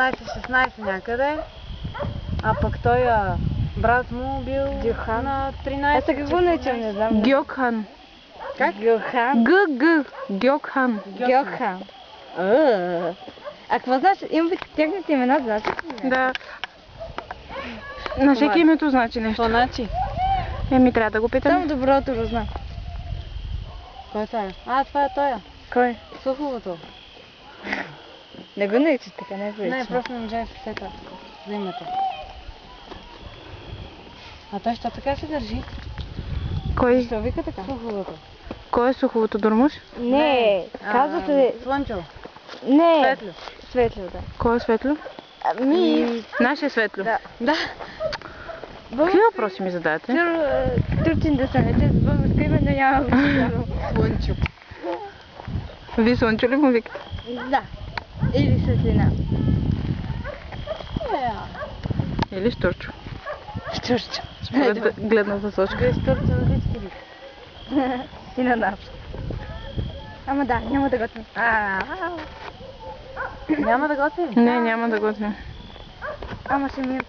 15-16 някъде, а пък той брат му бил на 13. Ето какво наричам, не знам. Гьокхан. Как? Гьокхан. Гьокхан. Гьокхан. А какво значи? Имаме техните имена, значи? Да. На всеки името значи нещо. Какво значи? Еми, трябва да го питаме. Само доброто го знам. Кой е това? Това е той. Кой? Суховото. Не го наричаш така, не го Не, наричаш. просто не можа да се сета за името. А той що така се държи? Кой? Защо вика така? Суховото. Кой е суховото дурмуш? Не, казва се... Слънчо. Не. Светло. Светло, да. Кой е Светло? Ами... Наше Светло. Да. Да. Какви въпроси ми задавате? Турчин да са не те с българско име, но няма го казано. Слънчо. Вие Слънчо ли му викате? Да. Или светлина. Или Штурчо? Штурчо. Според гледната точка. Вие штурчо на всички ли? И на нас. Ама да, няма да готвим. Няма да готвим? Не, няма да готвим. Ама ще ми е